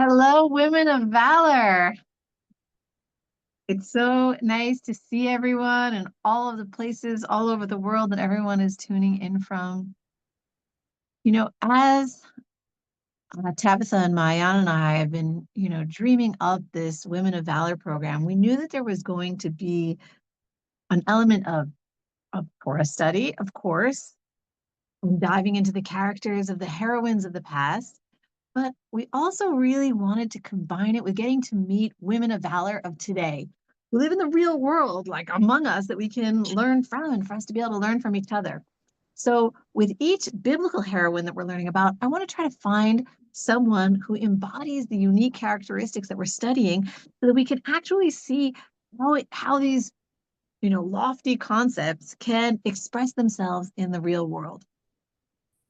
Hello, women of valor. It's so nice to see everyone and all of the places all over the world that everyone is tuning in from. As Tabitha and Mayan and I have been, dreaming up this Women of Valor program, we knew that there was going to be an element of Torah study, of course, and diving into the characters of the heroines of the past. But we also really wanted to combine it with getting to meet women of valor of today who live in the real world, like among us, that we can learn from and for us to be able to learn from each other. So, with each biblical heroine that we're learning about, I want to try to find someone who embodies the unique characteristics that we're studying so that we can actually see how these lofty concepts can express themselves in the real world.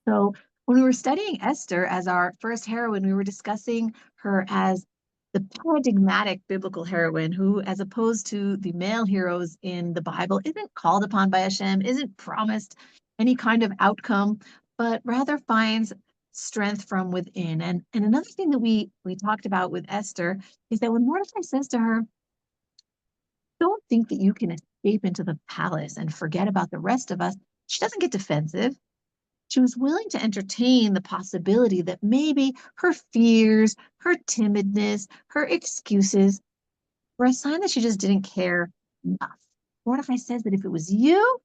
So when we were studying Esther as our first heroine, we were discussing her as the paradigmatic biblical heroine who, as opposed to the male heroes in the Bible, isn't called upon by Hashem, isn't promised any kind of outcome, but rather finds strength from within. And another thing that we talked about with Esther is that when Mordecai says to her, don't think that you can escape into the palace and forget about the rest of us, she doesn't get defensive. She was willing to entertain the possibility that maybe her fears, her timidness, her excuses were a sign that she just didn't care enough. Mordecai says that if it was you,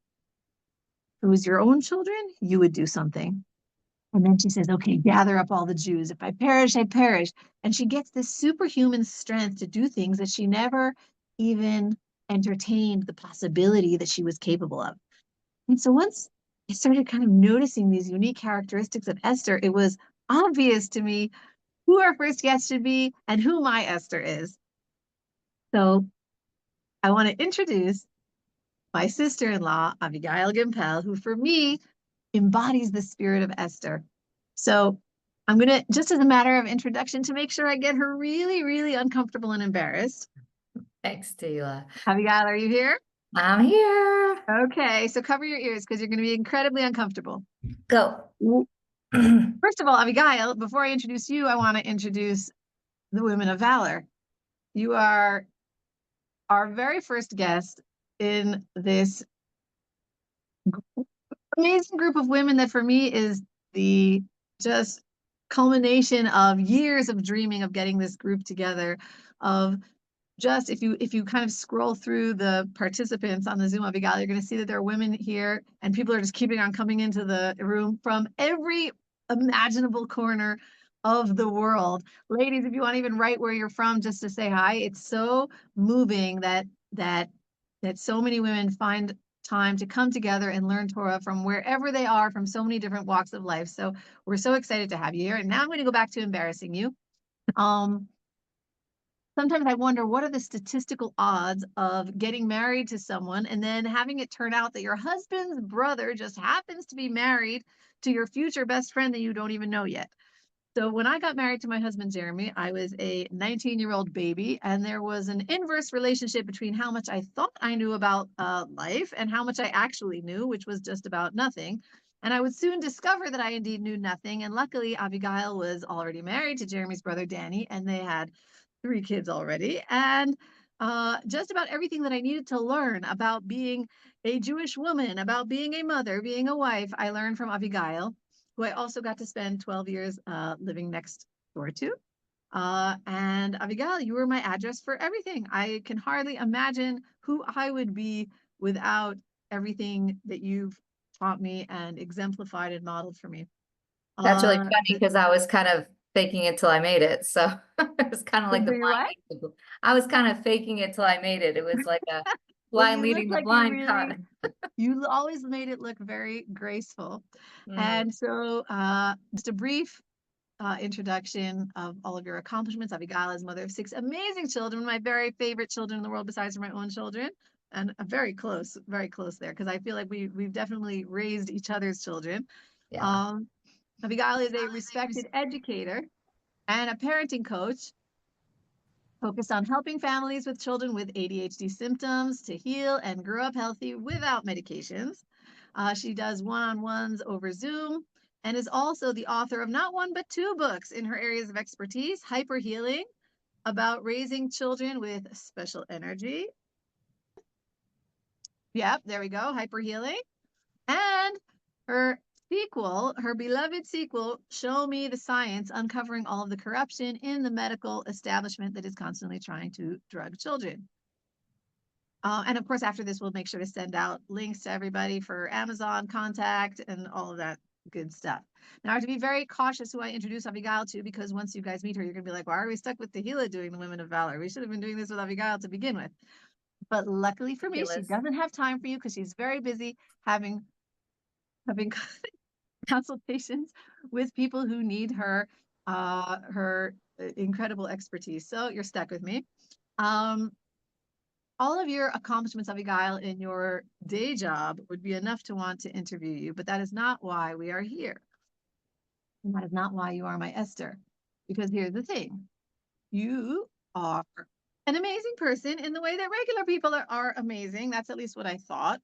if it was your own children, you would do something. And then she says, okay, gather up all the Jews. If I perish, I perish. And she gets this superhuman strength to do things that she never even entertained the possibility that she was capable of. And so once I started kind of noticing these unique characteristics of Esther, it was obvious to me who our first guest should be and who my Esther is. So I want to introduce my sister-in-law, Avigail Gimpel, who for me embodies the spirit of Esther. So I'm going to, just as a matter of introduction, to make sure I get her really, really uncomfortable and embarrassed. Thanks, Tila. Avigail, are you here? I'm here. Okay, so cover your ears because you're going to be incredibly uncomfortable. Go. First of all, Abigail, before I introduce you, I want to introduce the Women of Valor. You are our very first guest in this amazing group of women that for me is the just culmination of years of dreaming of getting this group together, of just if you kind of scroll through the participants on the Zoom, Abigail, you're going to see that there are women here and people are just keeping on coming into the room from every imaginable corner of the world. Ladies, if you want to even write where you're from just to say hi, it's so moving that so many women find time to come together and learn Torah from wherever they are, from so many different walks of life. So we're so excited to have you here. And now I'm going to go back to embarrassing you. Sometimes I wonder, what are the statistical odds of getting married to someone and then having it turn out that your husband's brother just happens to be married to your future best friend that you don't even know yet? So when I got married to my husband, Jeremy, I was a 19-year-old baby, and there was an inverse relationship between how much I thought I knew about life and how much I actually knew, which was just about nothing. And I would soon discover that I indeed knew nothing. And luckily, Abigail was already married to Jeremy's brother, Danny, and they had 3 kids already. And just about everything that I needed to learn about being a Jewish woman, about being a mother, being a wife, I learned from Abigail, who I also got to spend 12 years living next door to. And Abigail, you were my address for everything. I can hardly imagine who I would be without everything that you've taught me and exemplified and modeled for me. That's really funny because I was kind of faking it till I made it. So it was kind of like the blind. I was kind of faking it till I made it. It was like a blind leading the blind cut. You always made it look very graceful. And so just a brief introduction of all of your accomplishments. Abigail is mother of 6 amazing children, my very favorite children in the world besides my own children. And very close there, because I feel like we've definitely raised each other's children. Yeah. Abigail is a respected educator and a parenting coach focused on helping families with children with ADHD symptoms to heal and grow up healthy without medications. She does one-on-ones over Zoom and is also the author of not one but two books in her areas of expertise: Hyper Healing, about raising children with special energy. Yep, there we go, Hyper Healing. And her sequel, her beloved sequel, Show Me the Science, uncovering all of the corruption in the medical establishment that is constantly trying to drug children. And of course, after this, we'll make sure to send out links to everybody for Amazon contact and all of that good stuff. Now, I have to be very cautious who I introduce Avigail to, because once you guys meet her, you're going to be like, why are we stuck with Tehila doing the Women of Valor? We should have been doing this with Avigail to begin with. But luckily for me, she doesn't have time for you because she's very busy having consultations with people who need her incredible expertise. So you're stuck with me. All of your accomplishments, Abigail, in your day job would be enough to want to interview you, but that is not why we are here. And that is not why you are my Esther. Because here's the thing. You are an amazing person in the way that regular people are amazing. That's at least what I thought.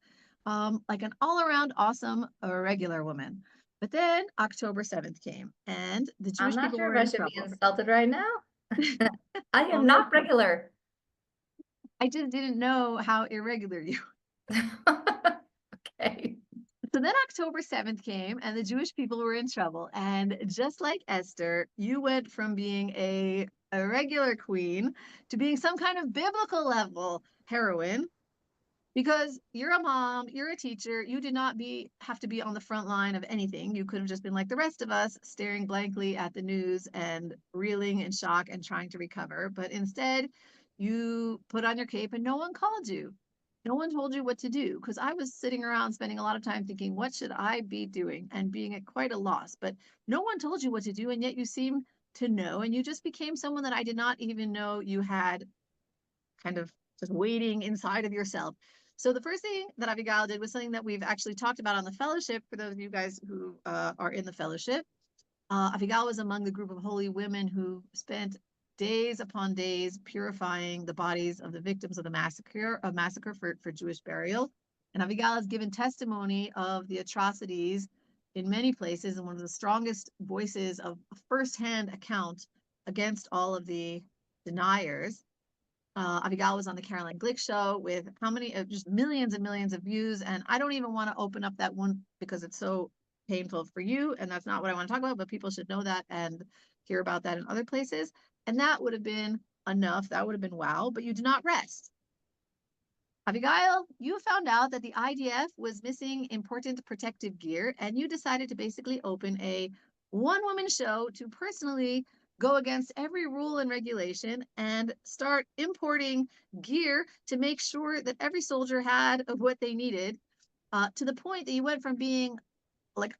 Like an all-around awesome regular woman. But then October 7th came, and the Jewish people were in trouble. I'm not sure if I should be insulted right now. I am not regular. I just didn't know how irregular you were. Okay. So then October 7th came, and the Jewish people were in trouble. And just like Esther, you went from being a regular queen to being some kind of biblical level heroine, because you're a mom, you're a teacher, you did not have to be on the front line of anything. You could have just been like the rest of us, staring blankly at the news and reeling in shock and trying to recover. But instead, you put on your cape and no one called you. No one told you what to do, because I was sitting around spending a lot of time thinking, what should I be doing? And being at quite a loss. But no one told you what to do, and yet you seem to know, and you just became someone that I did not even know you had kind of just waiting inside of yourself. So the first thing that Abigail did was something that we've actually talked about on the fellowship, for those of you guys who are in the fellowship. Abigail was among the group of holy women who spent days upon days purifying the bodies of the victims of the massacre for Jewish burial. And Abigail has given testimony of the atrocities in many places, and one of the strongest voices of a firsthand account against all of the deniers. Abigail was on the Caroline Glick show with how many, just millions and millions of views. And I don't even want to open up that one because it's so painful for you, and that's not what I want to talk about, but people should know that and hear about that in other places. And that would have been enough. That would have been wow, but you did not rest. Abigail, you found out that the IDF was missing important protective gear, and you decided to basically open a one-woman show to personally go against every rule and regulation and start importing gear to make sure that every soldier had what they needed, to the point that you went from being like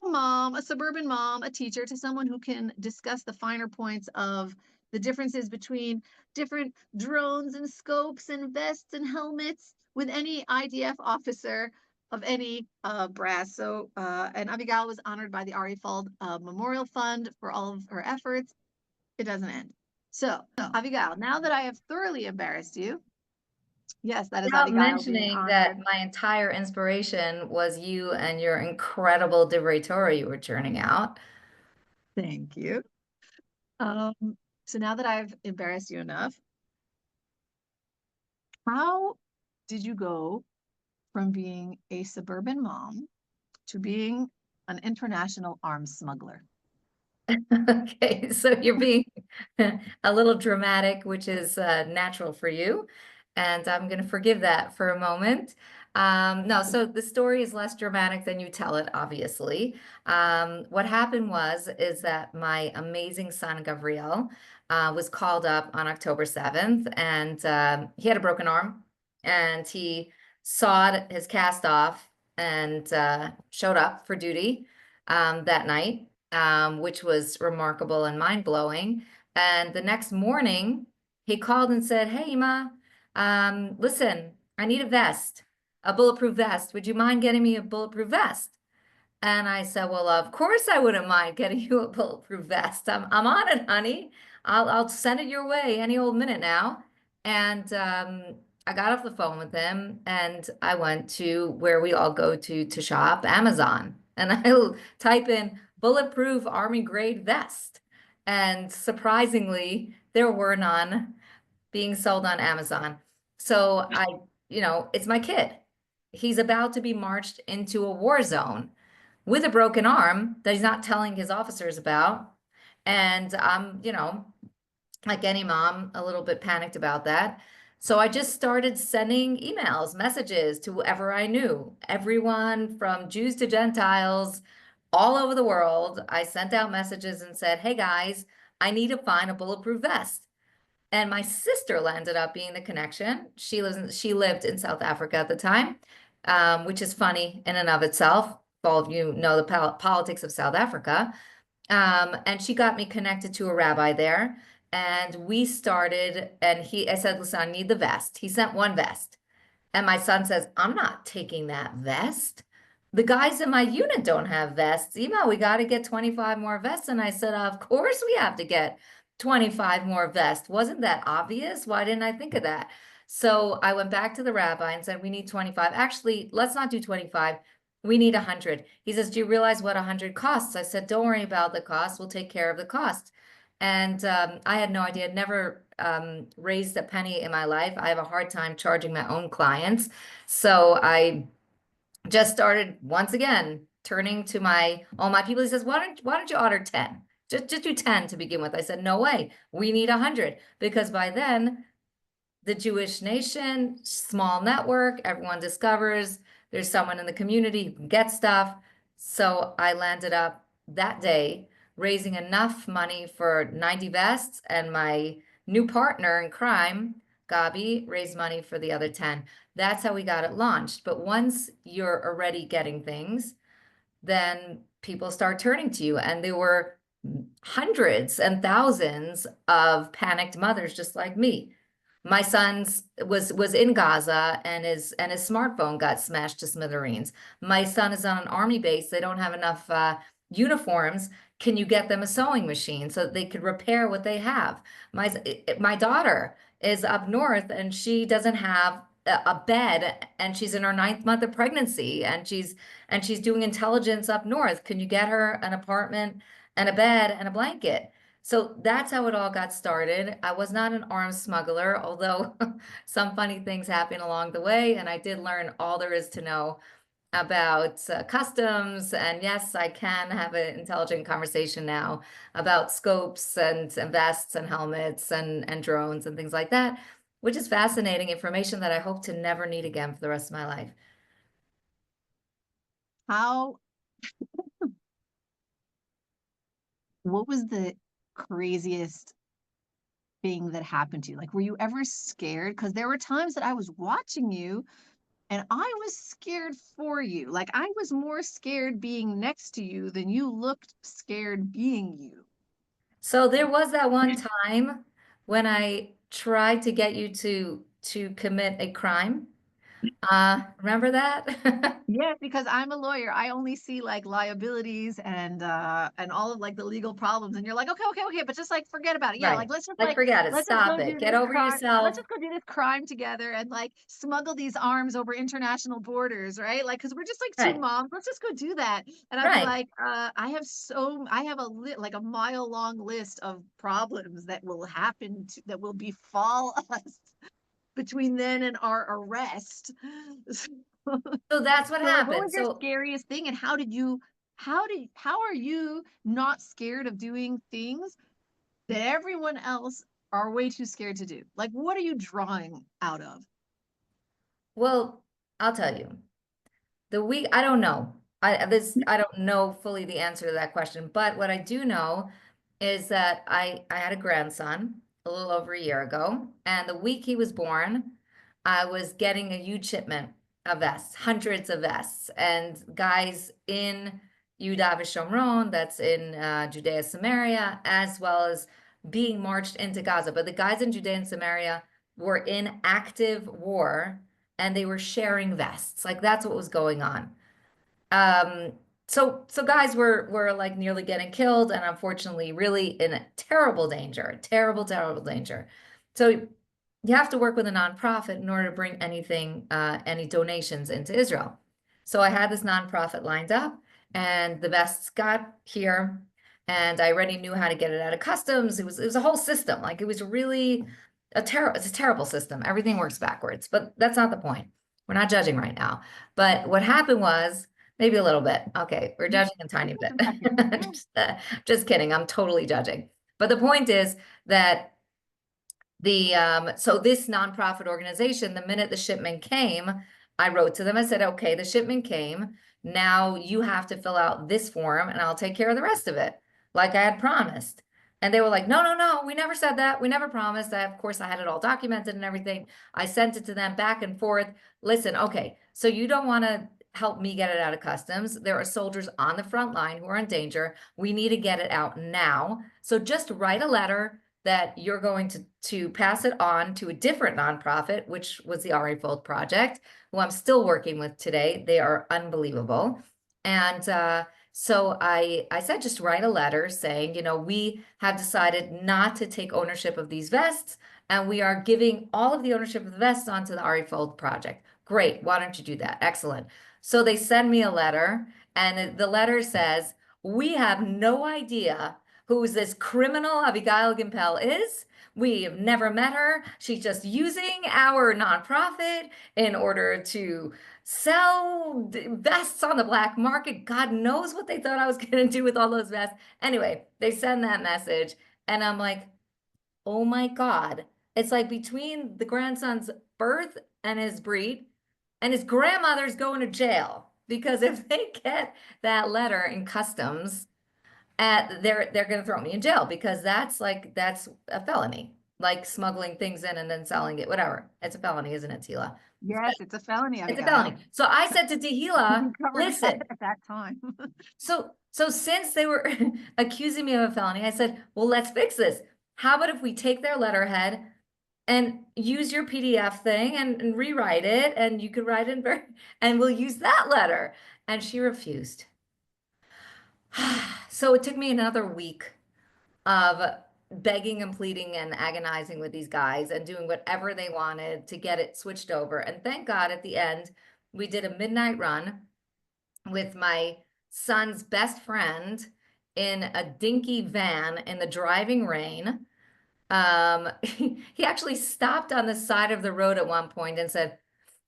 a mom, a suburban mom, a teacher, to someone who can discuss the finer points of the differences between different drones and scopes and vests and helmets with any IDF officer of any brass. So, and Abigail was honored by the Ari Fuld Memorial Fund for all of her efforts. It doesn't end. So, Abigail, now that I have thoroughly embarrassed you, yes, that is Without Abigail mentioning that my entire inspiration was you and your incredible DeVry Torah you were churning out. Thank you. So now that I've embarrassed you enough, how did you go from being a suburban mom to being an international arms smuggler? Okay, so you're being a little dramatic, which is natural for you. And I'm going to forgive that for a moment. No, so the story is less dramatic than you tell it, obviously. What happened is that my amazing son, Gabriel, was called up on October 7th, and he had a broken arm, and he sawed his cast off and showed up for duty that night. Which was remarkable and mind-blowing. And the next morning, he called and said, "Hey, Ma, listen, I need a vest, a bulletproof vest. Would you mind getting me a bulletproof vest?" And I said, "Well, of course I wouldn't mind getting you a bulletproof vest. I'm on it, honey. I'll send it your way any old minute now." And I got off the phone with him, and I went to where we all go to shop, Amazon. And I type in bulletproof army grade vest. And surprisingly, there were none being sold on Amazon. So it's my kid. He's about to be marched into a war zone with a broken arm that he's not telling his officers about. And I'm, like any mom, a little bit panicked about that. So I just started sending emails, messages to whoever I knew, everyone from Jews to Gentiles all over the world. I sent out messages and said, hey guys, I need to find a bulletproof vest. And my sister landed up being the connection. She lived in South Africa at the time, which is funny in and of itself. All of you know the politics of South Africa. And she got me connected to a rabbi there. And we started, and I said, listen, I need the vest. He sent one vest. And my son says, I'm not taking that vest. The guys in my unit don't have vests. Ema, we got to get 25 more vests. And I said, of course we have to get 25 more vests. Wasn't that obvious? Why didn't I think of that? So I went back to the rabbi and said, we need 25. Actually, let's not do 25. We need 100. He says, do you realize what 100 costs? I said, don't worry about the cost. We'll take care of the cost. And I had no idea. I'd never raised a penny in my life. I have a hard time charging my own clients. So I just started once again turning to all my people. He says, why don't you order 10? Just do 10 to begin with. I said, no way. We need 100 because by then the Jewish nation, small network, everyone discovers there's someone in the community who can get stuff. So I landed up that day raising enough money for 90 vests, and my new partner in crime, Gabi, raised money for the other 10. That's how we got it launched. But once you're already getting things, then people start turning to you. And there were hundreds and thousands of panicked mothers just like me. My son's was in Gaza, and his smartphone got smashed to smithereens. My son is on an army base. They don't have enough uniforms. Can you get them a sewing machine so that they could repair what they have? My daughter is up north, and she doesn't have a bed, and she's in her 9th month of pregnancy, and she's doing intelligence up north. Can you get her an apartment and a bed and a blanket? So that's how it all got started. I was not an arms smuggler, although some funny things happened along the way, and I did learn all there is to know about customs. And yes, I can have an intelligent conversation now about scopes and vests and helmets and drones and things like that, which is fascinating information that I hope to never need again for the rest of my life. What was the craziest thing that happened to you? Like, were you ever scared? Because there were times that I was watching you and I was scared for you. Like, I was more scared being next to you than you looked scared being you. So there was that one time when I tried to get you to commit a crime. Remember that? Yeah, because I'm a lawyer. I only see like liabilities and all of like the legal problems. And you're like, okay, but just like forget about it. Yeah, Right. like let's just Like, forget it. let's just Stop go it. do Get this over crime. Let's yourself. just go do this crime together and like smuggle these arms over international borders, right? Like, because we're just like two Right. moms. Let's just go do that. And I'd be Right. like, I have like a mile long list of problems that will that will befall us between then and our arrest. So that's what So like what happened. was your So, scariest thing and how are you not scared of doing things that everyone else are way too scared to do? Like what are you drawing out of? well, I'll tell you. I don't know. I don't know fully the answer to that question, but what I do know is that I had a grandson a little over a year ago, and the week he was born, I was getting a huge shipment of vests, hundreds of vests, and guys in Yudav Shomron, that's in Judea Samaria, as well as being marched into Gaza. But the guys in Judea and Samaria were in active war, and they were sharing vests. Like that's what was going on. Um, so guys were like nearly getting killed, and unfortunately really in a terrible danger, terrible danger. So you have to work with a nonprofit in order to bring any donations into Israel. So I had this nonprofit lined up, and the vests got here, and I already knew how to get it out of customs. It was a whole system. Like, it was really it's a terrible system. Everything works backwards, but that's not the point. We're not judging right now. But what happened was, maybe a little bit. Okay, we're judging a tiny bit. Just kidding. I'm totally judging. But the point is that so this nonprofit organization, the minute the shipment came, I wrote to them. I said, okay, the shipment came. Now you have to fill out this form and I'll take care of the rest of it, like I had promised. And they were like, no, no, no, we never said that. We never promised. Of course, I had it all documented and everything. I sent it to them back and forth. Listen, okay, so you don't want to help me get it out of customs. There are soldiers on the front line who are in danger. We need to get it out now. So just write a letter that you're going to pass it on to a different nonprofit, which was the Ari Fold Project, who I'm still working with today. They are unbelievable. And so I said, just write a letter saying, we have decided not to take ownership of these vests, and we are giving all of the ownership of the vests onto the Ari Fold Project. Great. Why don't you do that? Excellent. So they send me a letter, and the letter says, we have no idea who this criminal Avigail Gimpel is. We have never met her. She's just using our nonprofit in order to sell vests on the black market. God knows what they thought I was going to do with all those vests. Anyway, they send that message, and I'm like, oh my God. It's like between the grandson's birth and his breed, and his grandmother's going to jail, because if they get that letter in customs, they're going to throw me in jail, because that's a felony, like smuggling things in and then selling it, whatever. It's a felony, isn't it, Tila? Yes, it's a felony, It's a Abigail. felony. So I said to Tehila, You covered listen, that at that time. so since they were accusing me of a felony, I said, well, let's fix this. How about if we take their letterhead and use your PDF thing and rewrite it, and you could write in and we'll use that letter. And she refused. So it took me another week of begging and pleading and agonizing with these guys and doing whatever they wanted to get it switched over. And thank God at the end, we did a midnight run with my son's best friend in a dinky van in the driving rain. He actually stopped on the side of the road at one point and said,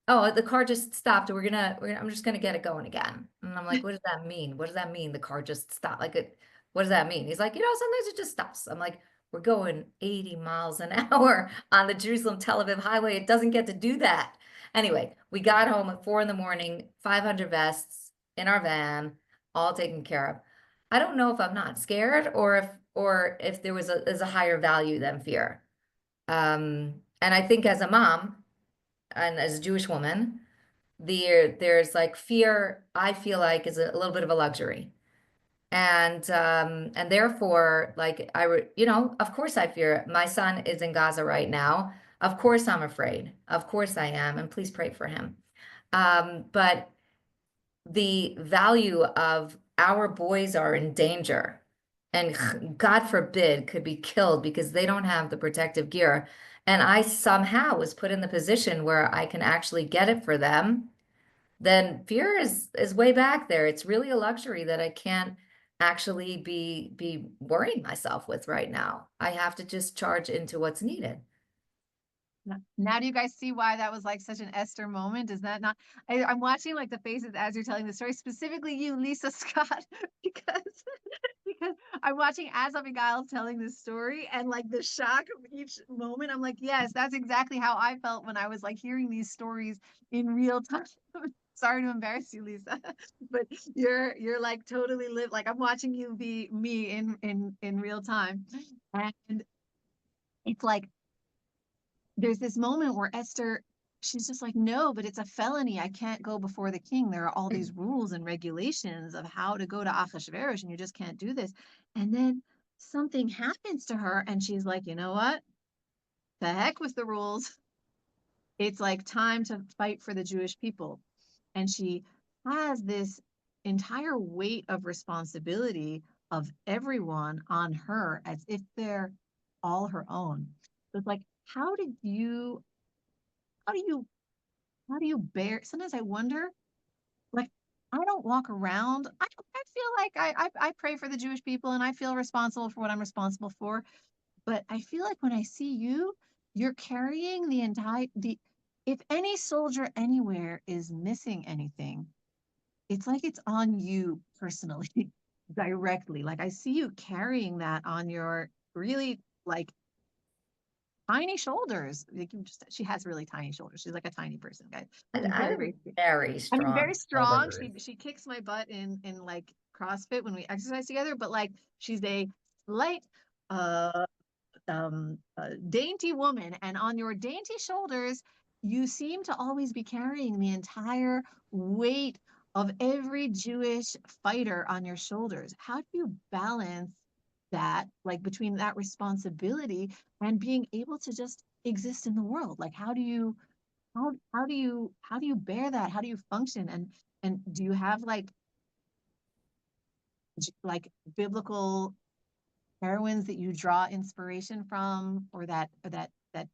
oh, the car just stopped. I'm just gonna get it going again. And I'm like, what does that mean? What does that mean? The car just stopped. What does that mean? He's like, sometimes it just stops. I'm like, we're going 80 miles an hour on the Jerusalem Tel Aviv highway. It doesn't get to do that. Anyway, we got home at 4 a.m, 500 vests in our van, all taken care of. I don't know if I'm not scared, or if there's a higher value than fear. And I think as a mom, and as a Jewish woman, there's like fear, I feel like, is a little bit of a luxury. And therefore, like, of course I fear. My son is in Gaza right now. Of course I'm afraid. Of course I am, and please pray for him. But the value of our boys are in danger, and God forbid could be killed because they don't have the protective gear. And I somehow was put in the position where I can actually get it for them. Then fear is way back there. It's really a luxury that I can't actually be worrying myself with right now. I have to just charge into what's needed. Now do you guys see why that was like such an Esther moment? Is that not? I'm watching like the faces as you're telling the story, specifically you, Lisa Scott, because I'm watching as Abigail telling this story, and like the shock of each moment. I'm like, yes, that's exactly how I felt when I was like hearing these stories in real time. Sorry to embarrass you, Lisa, but you're like totally live, like I'm watching you be me in real time, and it's like there's this moment where Esther, she's just like, no, but it's a felony. I can't go before the king. There are all these rules and regulations of how to go to Achashverosh, and you just can't do this. And then something happens to her, and she's like, you know what? The heck with the rules. It's like time to fight for the Jewish people. And she has this entire weight of responsibility of everyone on her as if they're all her own. So it's like, how do you how do you bear? Sometimes I wonder, like, I don't walk around. I feel like I pray for the Jewish people and I feel responsible for what I'm responsible for. But I feel like when I see you, you're carrying the if any soldier anywhere is missing anything, it's like it's on you personally, directly. Like I see you carrying that on your really like tiny shoulders. Like she has really tiny shoulders. She's like a tiny person, guys. She's I very, have very, very I mean, very strong strong. shoulders. She kicks my butt in like CrossFit when we exercise together, but like she's a light, dainty woman, and on your dainty shoulders, you seem to always be carrying the entire weight of every Jewish fighter on your shoulders. How do you balance that, like between that responsibility and being able to just exist in the world? Like, how do you bear that? How do you function? And do you have like biblical heroines that you draw inspiration from, or that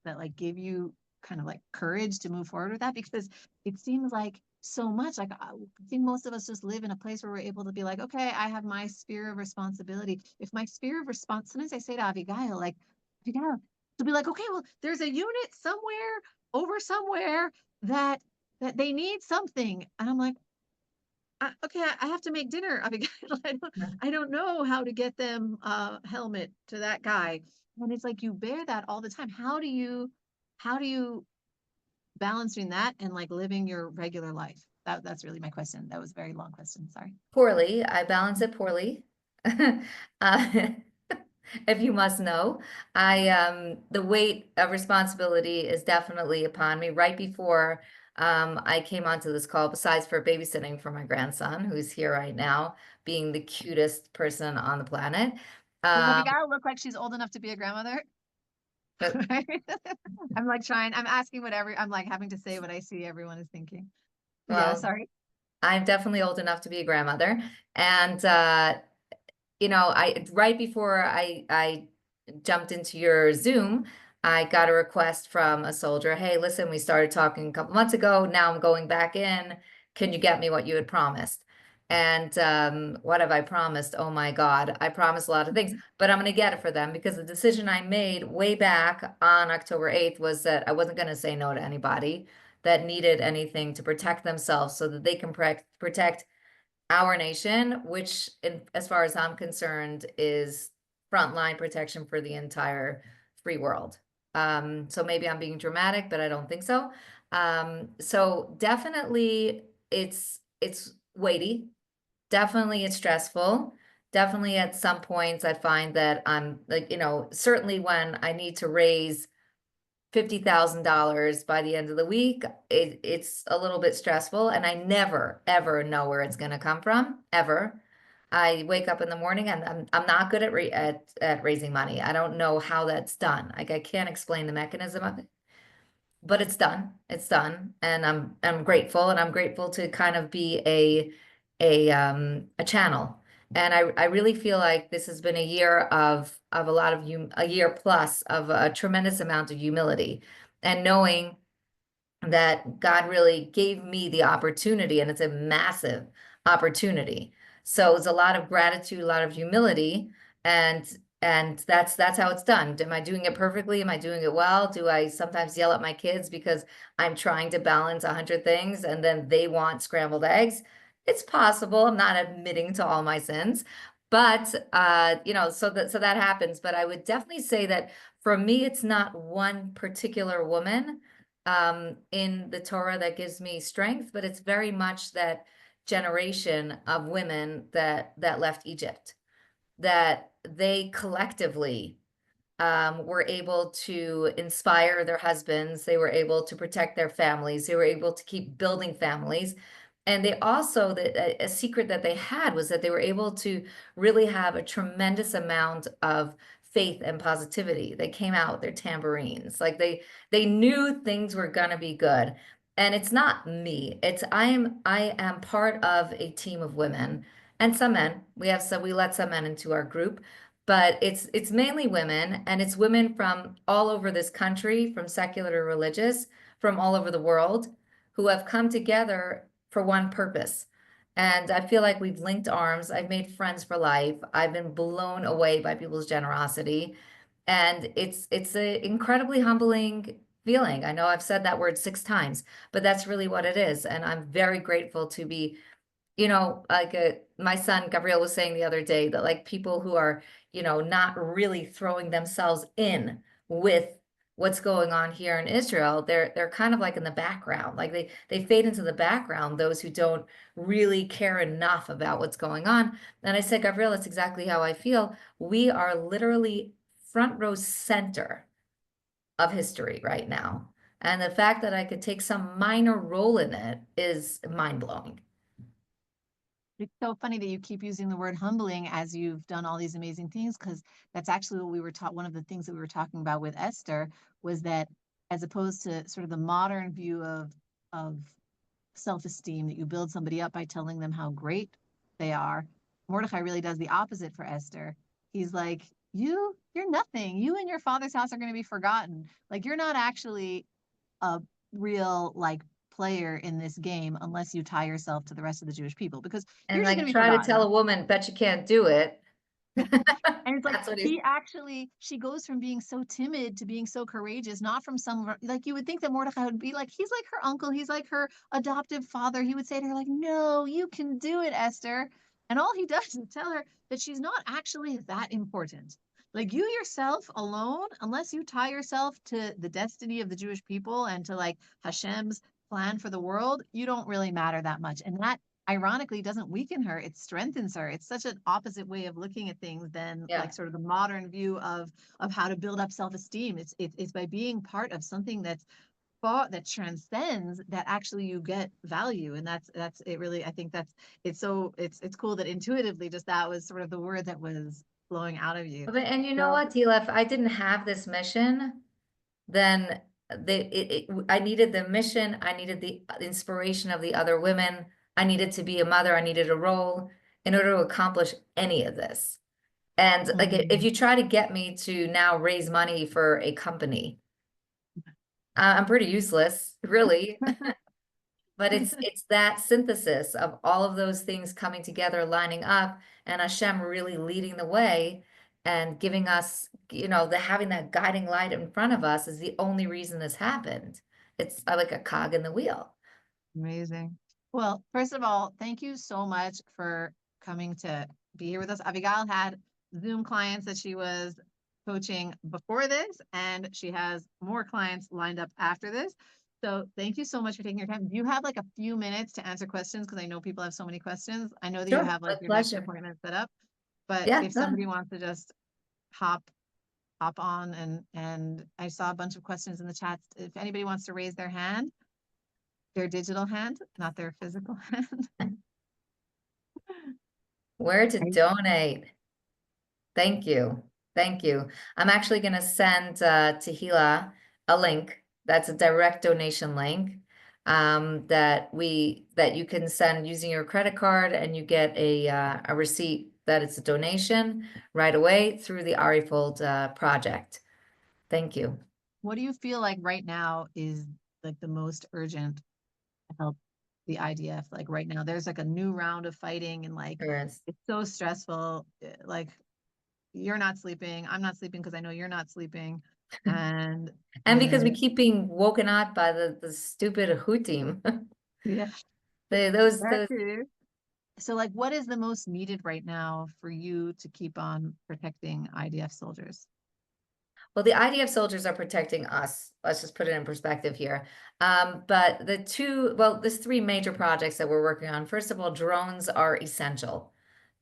like give you kind of like courage to move forward with that? Because it seems like so much like I think most of us just live in a place where we're able to be like, okay, I have my sphere of responsibility. If my sphere of response, sometimes I say to Avigail, like, Abigail, to be like, okay, well, there's a unit somewhere over somewhere that they need something, and I'm like, okay, I have to make dinner, Abigail. I don't know how to get them a helmet to that guy. And it's like you bear that all the time. How do you balance between that and like living your regular life? That's really my question. That was a very long question. Sorry. Poorly. I balance it poorly. Uh, if you must know, the weight of responsibility is definitely upon me. Right before I came onto this call, besides for babysitting for my grandson, who's here right now, being the cutest person on the planet. Does Um, Abigail look like she's old enough to be a grandmother? but I'm asking I'm like having to say what I see everyone is thinking. Yeah, well, sorry. I'm definitely old enough to be a grandmother, and you know, I right before I jumped into your Zoom, I got a request from a soldier. Hey, listen, we started talking a couple months ago. Now I'm going back in. Can you get me what you had promised? And what have I promised? Oh my God, I promised a lot of things, but I'm going to get it for them because the decision I made way back on October 8th was that I wasn't going to say no to anybody that needed anything to protect themselves so that they can protect our nation, which, as far as I'm concerned, is frontline protection for the entire free world. So maybe I'm being dramatic, but I don't think so. So definitely it's weighty. Definitely it's stressful. Definitely at some points I find that I'm like, certainly when I need to raise $50,000 by the end of the week, it's a little bit stressful, and I never ever know where it's going to come from ever. I wake up in the morning and I'm not good at raising money. I don't know how that's done. Like I can't explain the mechanism of it, but it's done. It's done, and I'm grateful, and I'm grateful to kind of be a channel. And I really feel like this has been a year of a lot of a year plus of a tremendous amount of humility, and knowing that God really gave me the opportunity, and it's a massive opportunity. So it's a lot of gratitude, a lot of humility, and that's how it's done. Am I doing it perfectly? Am I doing it well? Do I sometimes yell at my kids because I'm trying to balance 100 things and then they want scrambled eggs? It's possible. I'm not admitting to all my sins, but so that happens. But I would definitely say that for me, it's not one particular woman in the Torah that gives me strength, but it's very much that generation of women that left Egypt, that they collectively were able to inspire their husbands. They were able to protect their families. They were able to keep building families. And they also, a secret that they had was that they were able to really have a tremendous amount of faith and positivity. They came out with their tambourines. Like they knew things were gonna be good. And it's not me. I am part of a team of women and some men. We let some men into our group, but it's mainly women, and it's women from all over this country, from secular to religious, from all over the world, who have come together for one purpose, And I feel like we've linked arms. I've made friends for life. I've been blown away by people's generosity. And it's an incredibly humbling feeling. I know I've said that word 6 times, but that's really what it is. And I'm very grateful to be, like my son Gabriel was saying the other day that like people who are, not really throwing themselves in with what's going on here in Israel, they're kind of like in the background. Like they fade into the background, those who don't really care enough about what's going on. And I said, Gabriel, that's exactly how I feel. We are literally front row center of history right now. And the fact that I could take some minor role in it is mind-blowing. It's so funny that you keep using the word humbling as you've done all these amazing things, because that's actually what we were taught. One of the things that we were talking about with Esther was that, as opposed to sort of the modern view of self-esteem, that you build somebody up by telling them how great they are, Mordecai really does the opposite for Esther. He's like, you're nothing. You and your father's house are going to be forgotten. Like, you're not actually a real like player in this game unless you tie yourself to the rest of the Jewish people, because you're And just going like to be try to tell forgotten. a woman, bet you can't do it. And it's like That's what he's she goes from being so timid to being so courageous, not from some, like, you would think that Mordecai would be like, he's like her uncle, he's like her adoptive father. He would say to her, like, no, you can do it, Esther. And all he does is tell her that she's not actually that important. Like, you yourself alone, unless you tie yourself to the destiny of the Jewish people and to like Hashem's plan for the world, you don't really matter that much. And that ironically doesn't weaken her, it strengthens her. It's such an opposite way of looking at things than yeah. like sort of the modern view of how to build up self-esteem. It's by being part of something that's far, that transcends, that actually you get value. And that's it. Really, I think that's, it's cool that intuitively just that was sort of the word that was flowing out of you. And you know So what, Tila, if I didn't have this mission, then I needed the mission, I needed the inspiration of the other women, I needed to be a mother, I needed a role in order to accomplish any of this. And like if mm, you try to get me to now raise money for a company, I'm pretty useless, really. But it's that synthesis of all of those things coming together, lining up, and Hashem really leading the way and giving us, the having that guiding light in front of us is the only reason this happened. It's like a cog in the wheel. amazing. Well, first of all, thank you so much for coming to be here with us. Abigail had Zoom clients that she was coaching before this, and she has more clients lined up after this. So thank you so much for taking your time. Do you have like a few minutes to answer questions? Because I know people have so many questions. I know that you Sure, have like with your next pleasure. appointment set up, but Yeah, if somebody done. wants to just hop hop on, and I saw a bunch of questions in the chat. If anybody wants to raise their hand, their digital hand, not their physical hand. Where to Right. donate? Thank you. Thank you. I'm actually going to send Tehila a link. That's a direct donation link that you can send using your credit card, and you get a receipt that it's a donation right away through the Arifold project. Thank you. What do you feel like right now is like the most urgent to help the IDF? Like right now, there's like a new round of fighting, and like There is. it's so stressful. Like, you're not sleeping. I'm not sleeping because I know you're not sleeping. And And because we and keep being woken up by the stupid Houthim. yeah, Those exactly. So like, what is the most needed right now for you to keep on protecting IDF soldiers? Well, the IDF soldiers are protecting us. Let's just put it in perspective here. But there's 3 major projects that we're working on. First of all, drones are essential.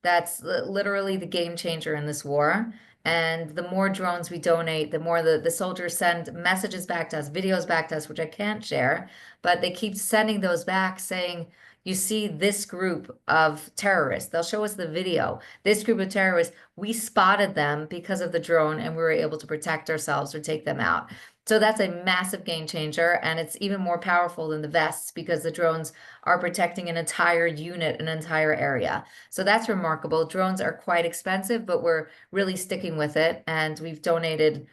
That's literally the game changer in this war. And the more drones we donate, the more the soldiers send messages back to us, videos back to us, which I can't share, but they keep sending those back saying, you see this group of terrorists. They'll show us the video. This group of terrorists, we spotted them because of the drone and we were able to protect ourselves or take them out. So that's a massive game changer. And it's even more powerful than the vests because the drones are protecting an entire unit, an entire area. So that's remarkable. Drones are quite expensive, but we're really sticking with it. And we've donated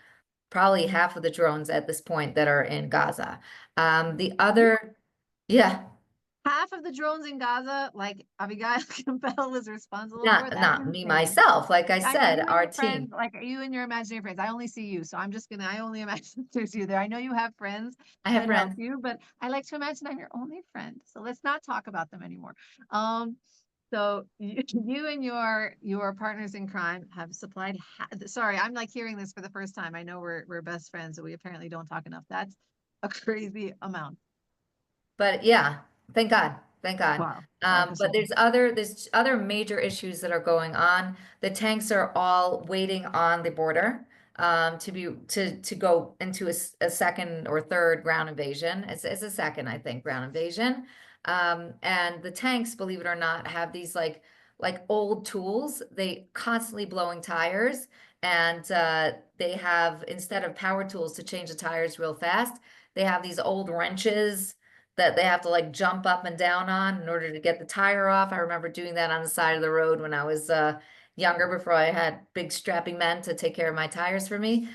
probably half of the drones at this point that are in Gaza. The other, yeah. half of the drones in Gaza, like Abigail Gimpel was responsible for. That's Not me insane. myself. Like I I know said, you and our your friends, team. like you and your imaginary friends. I only see you, so I only imagine there's you there. I know you have friends I have that help friends. you, but I like to imagine I'm your only friend. So let's not talk about them anymore. Um, so you and your partners in crime have supplied. Sorry, I'm like hearing this for the first time. I know we're best friends, so we apparently don't talk enough. That's a crazy amount. But yeah, thank God. Thank God. Wow. Baruch But Hashem. there's other major issues that are going on. The tanks are all waiting on the border to go into a second or third ground invasion. It's a second, I think, ground invasion. And the tanks, believe it or not, have these like old tools. They constantly blowing tires, and they have, instead of power tools to change the tires real fast, they have these old wrenches that they have to like jump up and down on in order to get the tire off. I remember doing that on the side of the road when I was younger, before I had big strapping men to take care of my tires for me.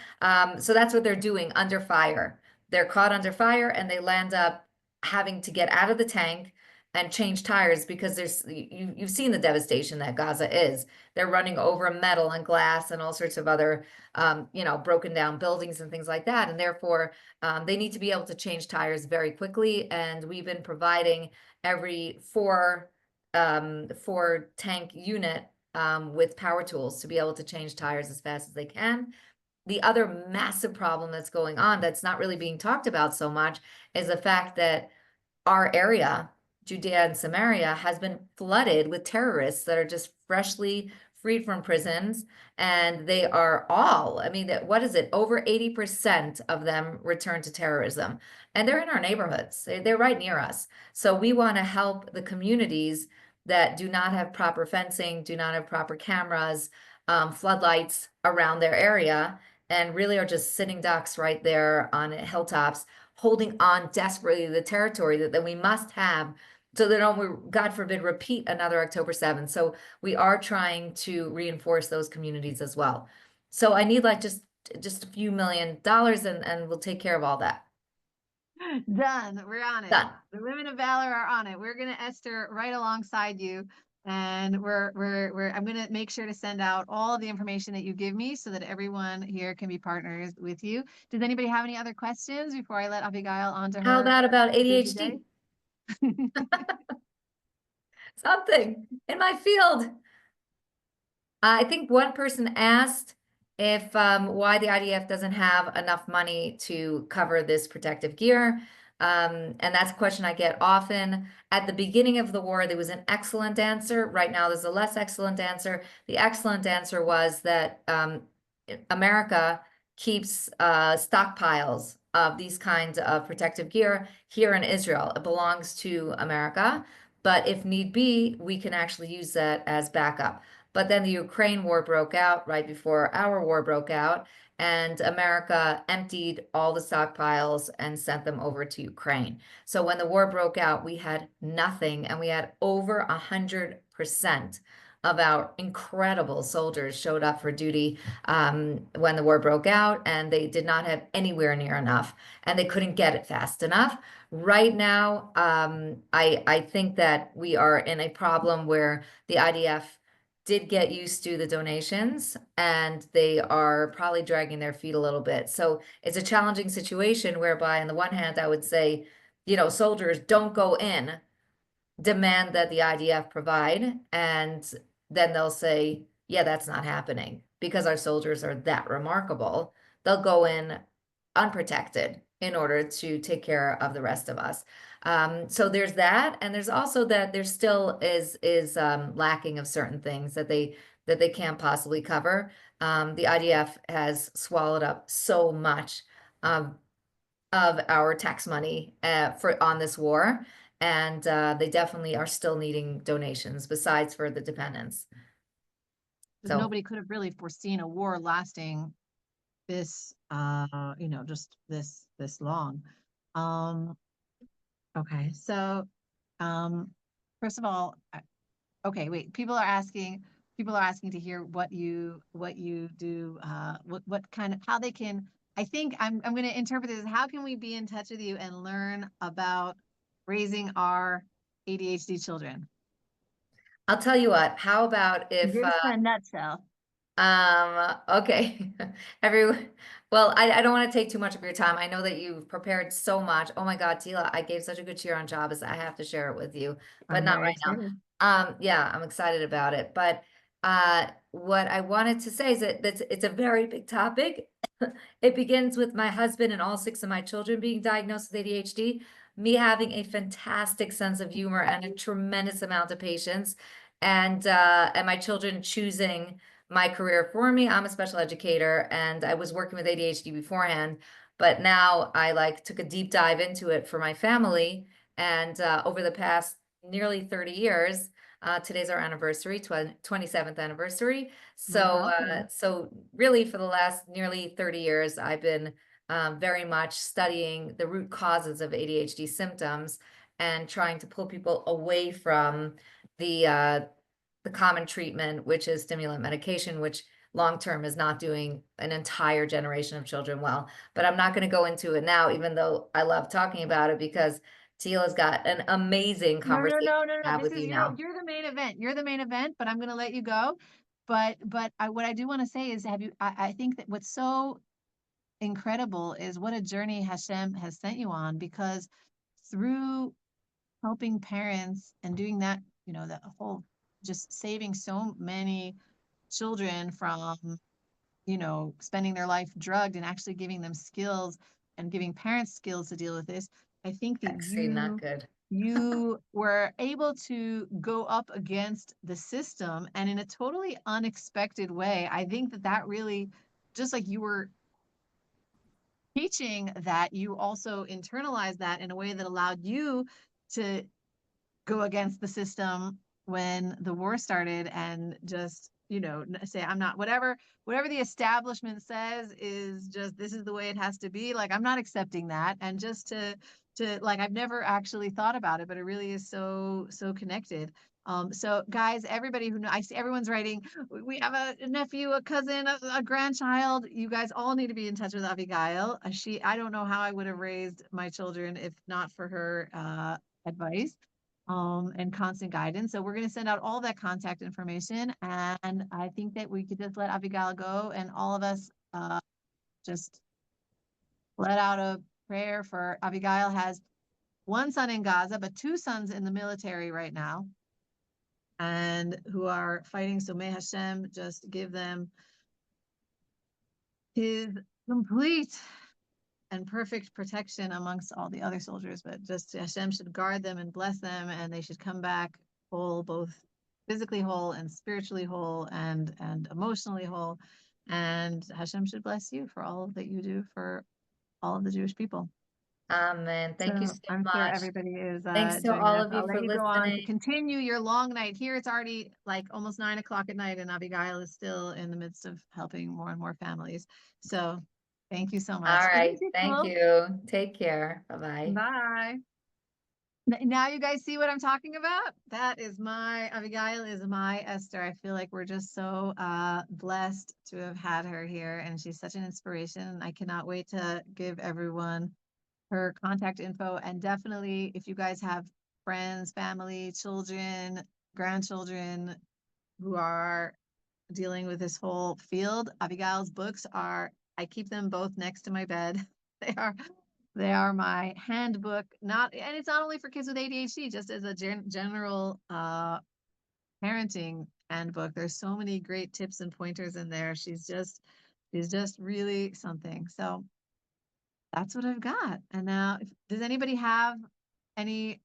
So that's what they're doing under fire. They're caught under fire and they land up having to get out of the tank and change tires, because you've seen the devastation that Gaza is. They're running over metal and glass and all sorts of other broken down buildings and things like that, and therefore they need to be able to change tires very quickly, and we've been providing every four tank unit with power tools to be able to change tires as fast as they can. The other massive problem that's going on that's not really being talked about so much is the fact that our area, Judea and Samaria, has been flooded with terrorists that are just freshly freed from prisons. And they are all, I mean, what is it? Over 80% of them return to terrorism. And they're in our neighborhoods, they're right near us. So we want to help the communities that do not have proper fencing, do not have proper cameras, floodlights around their area, and really are just sitting ducks right there on hilltops, holding on desperately to the territory that we must have, so they don't, God forbid, repeat another October 7th. So we are trying to reinforce those communities as well. So I need like just a few $1 million, and we'll take care of all that. Done. We're on it. Done. The women of valor are on it. We're gonna Esther right alongside you. And I'm gonna make sure to send out all of the information that you give me so that everyone here can be partners with you. Does anybody have any other questions before I let Abigail on to How her about busy day? ADHD? Something in my field. I think one person asked if why the IDF doesn't have enough money to cover this protective gear. And that's a question I get often. At the beginning of the war, there was an excellent answer. Right now, there's a less excellent answer. The excellent answer was that America keeps stockpiles of these kinds of protective gear here in Israel. It belongs to America, but if need be, we can actually use that as backup. But then the Ukraine war broke out right before our war broke out, and America emptied all the stockpiles and sent them over to Ukraine. So when the war broke out, we had nothing, and we had over 100% of our incredible soldiers showed up for duty when the war broke out, and they did not have anywhere near enough, and they couldn't get it fast enough. Right now, I think that we are in a problem where the IDF did get used to the donations, and they are probably dragging their feet a little bit. So it's a challenging situation whereby, on the one hand, I would say, soldiers don't go in, demand that the IDF provide, and then they'll say, yeah, that's not happening because our soldiers are that remarkable. They'll go in unprotected in order to take care of the rest of us. So there's that, and there's also that there still is lacking of certain things that they can't possibly cover. The IDF has swallowed up so much of our tax money on this war, and they definitely are still needing donations besides for the dependents. Because So nobody could have really foreseen a war lasting this just this long. Um, okay, so first of all, okay, wait. People are asking to hear what you do, what kind of how they can. I think I'm going to interpret this as how can we be in touch with you and learn about raising our ADHD children? I'll tell you what, how about if Give us a nutshell. Okay. Everyone, well, I don't want to take too much of your time. I know that you've prepared so much. Oh my God, Tila, I gave such a good cheer on Jabez. I have to share it with you, but I'm not very right now. excited. Yeah, I'm excited about it. But what I wanted to say is that it's a very big topic. It begins with my husband and all 6 of my children being diagnosed with ADHD, me having a fantastic sense of humor and a tremendous amount of patience, and my children choosing my career for me. I'm a special educator and I was working with ADHD beforehand, but now I like took a deep dive into it for my family. And over the past nearly 30 years, today's our anniversary, 27th anniversary. Well, So, welcome. so really for the last nearly 30 years, I've been very much studying the root causes of ADHD symptoms and trying to pull people away from the uh, the common treatment, which is stimulant medication, which long term is not doing an entire generation of children well. But I'm not going to go into it now, even though I love talking about it because Teala's got an amazing No, no, conversation no, no, to no. have This with is you now. you're the main event. You're the main event, but I'm gonna let you go. But what I do want to say is I think that what's so incredible is what a journey Hashem has sent you on, because through helping parents and doing that, the whole just saving so many children from, spending their life drugged and actually giving them skills and giving parents skills to deal with this. I think that Actually, not you good. you were able to go up against the system and in a totally unexpected way. I think that that really, just like you were teaching that, you also internalized that in a way that allowed you to go against the system when the war started and just, say, I'm not, whatever the establishment says is just, this is the way it has to be. Like, I'm not accepting that. And just to like, I've never actually thought about it, but it really is so connected. So guys, everybody who know, I see everyone's writing, we have a nephew, a cousin, a grandchild. You guys all need to be in touch with Abigail. I don't know how I would have raised my children if not for her advice and constant guidance. So we're going to send out all that contact information. And I think that we could just let Abigail go and all of us just let out a prayer for Abigail. Has one son in Gaza, but 2 sons in the military right now and who are fighting. So may Hashem just give them his complete and perfect protection amongst all the other soldiers, but just Hashem should guard them and bless them, and they should come back whole, both physically whole and spiritually whole and emotionally whole. And Hashem should bless you for all that you do for all of the Jewish people. Amen. Thank you So so I'm sure much. everybody is Thanks to joining all us. of I'll you let for you go on to listening. continue your long night. Here it's already like almost 9 o'clock at night, and Abigail is still in the midst of helping more and more families. So thank you so All much. Good right. night, Thank people. you. Take care. Bye-bye. Bye. Now you guys see what I'm talking about? That is my Abigail is my Esther. I feel like we're just so blessed to have had her here, and she's such an inspiration. I cannot wait to give everyone her contact info. And definitely, if you guys have friends, family, children, grandchildren who are dealing with this whole field, Abigail's books are, I keep them both next to my bed. They are my handbook, not, and it's not only for kids with ADHD, just as a general parenting handbook. There's so many great tips and pointers in there. She's just really something. So that's what I've got. And now, does anybody have any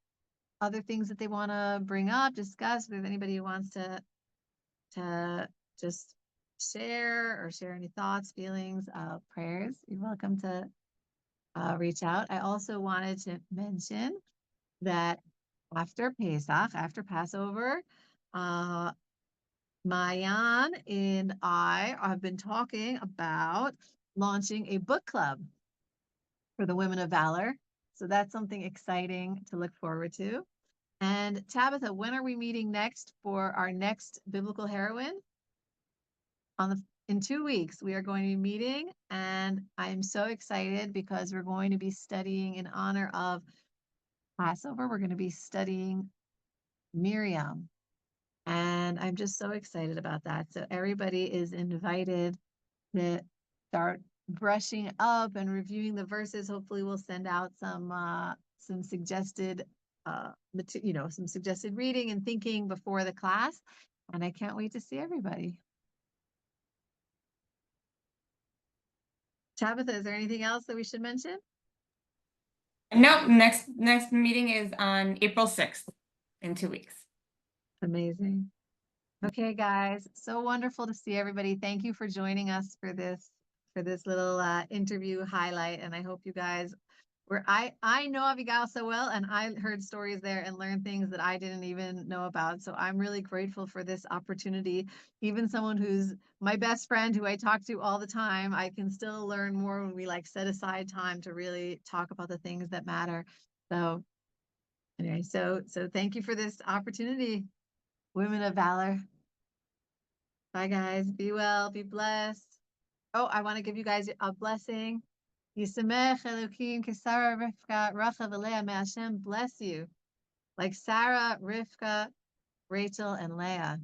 other things that they want to bring up, discuss? If there's anybody who wants to just share any thoughts, feelings, prayers, you're welcome to reach out. I also wanted to mention that after Pesach, after Passover, Mayan and I have been talking about launching a book club for the Women of Valor. So that's something exciting to look forward to. And Tabitha, when are we meeting next for our next biblical heroine? In 2 weeks, we are going to be meeting, and I'm so excited because we're going to be studying in honor of Passover. We're going to be studying Miriam. And I'm just so excited about that. So everybody is invited to start brushing up and reviewing the verses. Hopefully we'll send out some suggested some suggested reading and thinking before the class. And I can't wait to see everybody. Tabitha, is there anything else that we should mention? No, next meeting is on April 6th in 2 weeks. Amazing. Okay, guys, so wonderful to see everybody. Thank you for joining us for this little interview highlight. And I hope you guys I know Avigail so well, and I heard stories there and learned things that I didn't even know about. So I'm really grateful for this opportunity. Even someone who's my best friend, who I talk to all the time, I can still learn more when we like set aside time to really talk about the things that matter. So anyway, so thank you for this opportunity, Women of Valor. Bye, guys. Be well. Be blessed. Oh, I want to give you guys a blessing. Yisamech Elokim Kesara Rivka Rachav Leah. May Hashem bless you like Sarah, Rivka, Rachel, and Leah.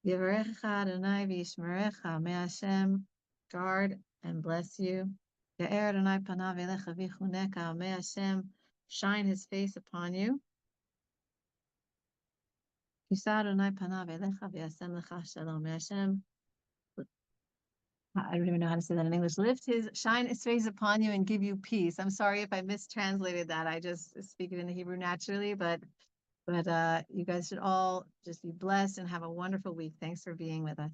Yivarecha Adonai v'yishmerecha. May Hashem guard and bless you. Ya'er Adonai panav elecha v'chuneka. May Hashem shine His face upon you. Yisa Adonai panav elecha v'yasem lecha shalom. May Hashem, I don't even know how to say that in English. Shine His face upon you and give you peace. I'm sorry if I mistranslated that. I just speak it in the Hebrew naturally, but you guys should all just be blessed and have a wonderful week. Thanks for being with us.